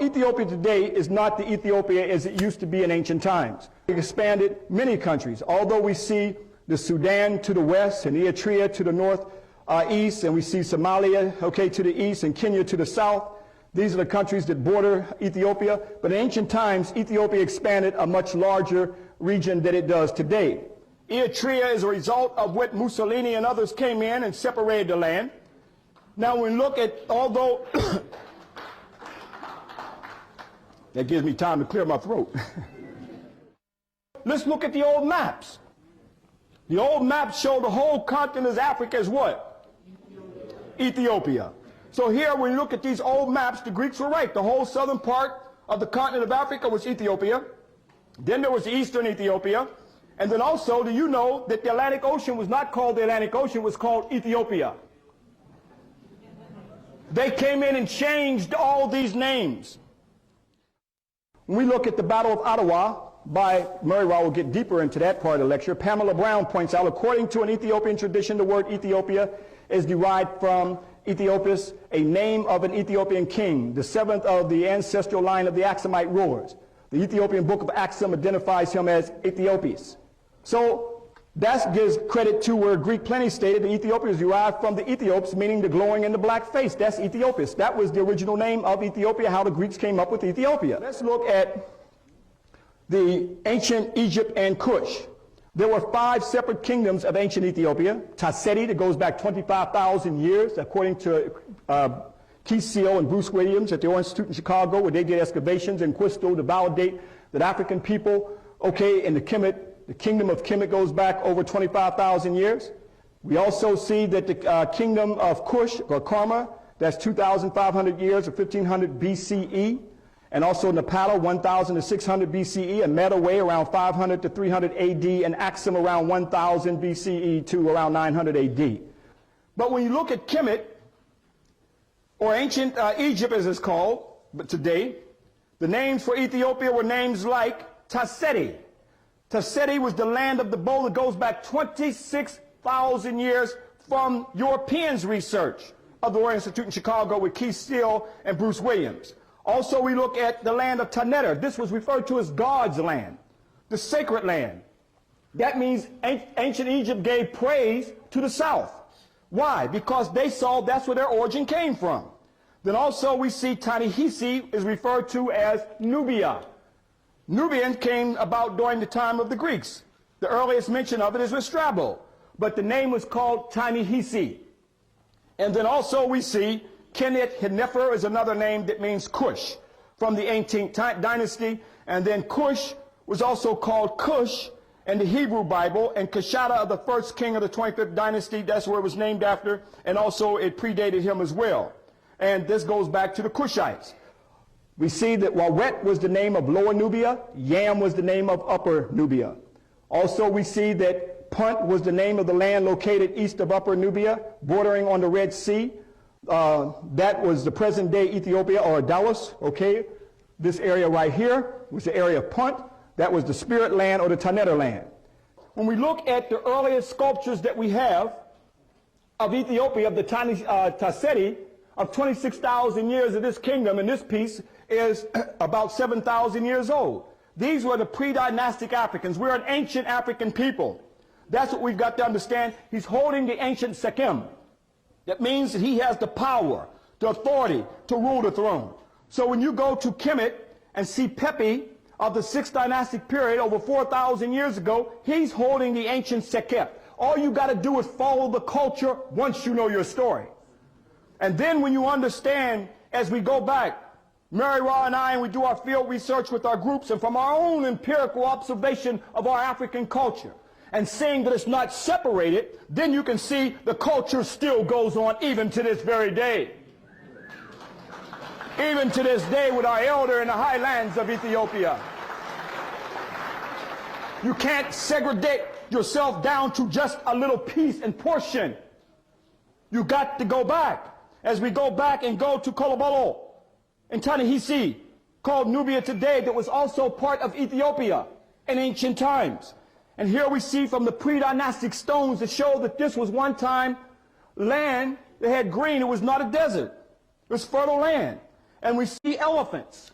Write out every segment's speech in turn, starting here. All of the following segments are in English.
Ethiopia today is not the Ethiopia as it used to be in ancient times. It expanded many countries. Although we see the Sudan to the west and Eritrea to the north east, and we see Somalia, to the east, and Kenya to the south. These are the countries that border Ethiopia. But in ancient times, Ethiopia expanded a much larger region than it does today. Eritrea is a result of what Mussolini and others came in and separated the land. Now, when we look at, although that gives me time to clear my throat. Let's look at the old maps. The old maps show the whole continent of Africa as what? Ethiopia. So here, when you look at these old maps, the Greeks were right. The whole southern part of the continent of Africa was Ethiopia. Then there was eastern Ethiopia. And then also, do you know that the Atlantic Ocean was not called the Atlantic Ocean, it was called Ethiopia. They came in and changed all these names. When we look at the Battle of Ottawa by Murray Rao, will get deeper into that part of the lecture. Pamela Brown points out, according to an Ethiopian tradition, the word Ethiopia is derived from Ethiopius, a name of an Ethiopian king, the seventh of the ancestral line of the Aksumite rulers. The Ethiopian book of Aksum identifies him as Ethiopius. So that gives credit to where Greek Pliny stated the Ethiopians derived from the Ethiops, meaning the glowing and the black face. That's Ethiopius. That was the original name of Ethiopia, how the Greeks came up with Ethiopia. Let's look at the ancient Egypt and Kush. There were 5 separate kingdoms of ancient Ethiopia. Tasseti, that goes back 25,000 years, according to Keith Seal and Bruce Williams at the Oil Institute in Chicago, where they did excavations in Quisto to validate that African people, in the Kemet, the kingdom of Kemet goes back over 25,000 years. We also see that the kingdom of Kush, or Karma, that's 2,500 years, or 1500 BCE. And also Nepal, 1,000 to 600 BCE, and Merowe around 500 to 300 AD, and Aksum around 1,000 BCE to around 900 AD. But when you look at Kemet, or ancient Egypt as it's called, but today, the names for Ethiopia were names like Tasseti. Tasseti was the land of the bow that goes back 26,000 years from Europeans' research of the Royal Institute in Chicago with Keith Steele and Bruce Williams. Also, we look at the land of Taneter. This was referred to as God's land, the sacred land. That means ancient Egypt gave praise to the south. Why? Because they saw that's where their origin came from. Then also we see Ta-Nehisi is referred to as Nubia. Nubian came about during the time of the Greeks. The earliest mention of it is with Strabo, but the name was called Ta-Nehisi. And then also we see Kenet Henefer is another name that means Cush from the 18th dynasty. And then Cush was also called Cush in the Hebrew Bible, and Kashada of the first king of the 25th dynasty, that's where it was named after, and also it predated him as well. And this goes back to the Cushites. We see that Wawet was the name of Lower Nubia, Yam was the name of Upper Nubia. Also we see that Punt was the name of the land located east of Upper Nubia, bordering on the Red Sea. That was the present-day Ethiopia, or Dallas, This area right here was the area of Punt. That was the Spirit land, or the Taneter land. When we look at the earliest sculptures that we have of Ethiopia, of the Tasseti, of 26,000 years of this kingdom, and this piece is about 7,000 years old. These were the pre-dynastic Africans. We're an ancient African people. That's what we've got to understand. He's holding the ancient Sekhem. That means that he has the power, the authority to rule the throne. So when you go to Kemet and see Pepi of the 6th dynastic period over 4,000 years ago, he's holding the ancient Sekhet. All you got to do is follow the culture once you know your story. And then when you understand, as we go back, Mary Ra and I, and we do our field research with our groups, and from our own empirical observation of our African culture, and seeing that it's not separated, then you can see the culture still goes on even to this very day. Even to this day with our elder in the highlands of Ethiopia. You can't segregate yourself down to just a little piece and portion. You got to go back. As we go back and go to Kolobolo and Ta-Nehisi, called Nubia today, that was also part of Ethiopia in ancient times. And here we see from the pre-dynastic stones that show that this was one time land that had green. It was not a desert. It was fertile land. And we see elephants.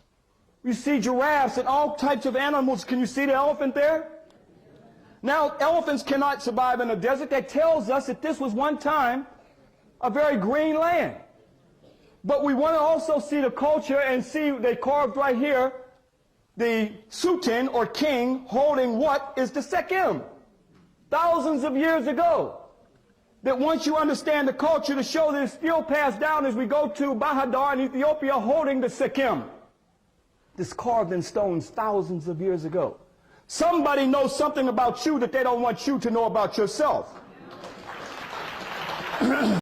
We see giraffes and all types of animals. Can you see the elephant there? Now, elephants cannot survive in a desert. That tells us that this was one time a very green land. But we want to also see the culture and see they carved right here the sultan or king holding what is the sekim. Thousands of years ago. That once you understand the culture, to show that it's still passed down as we go to Bahadar in Ethiopia holding the sekim. This carved in stones thousands of years ago. Somebody knows something about you that they don't want you to know about yourself.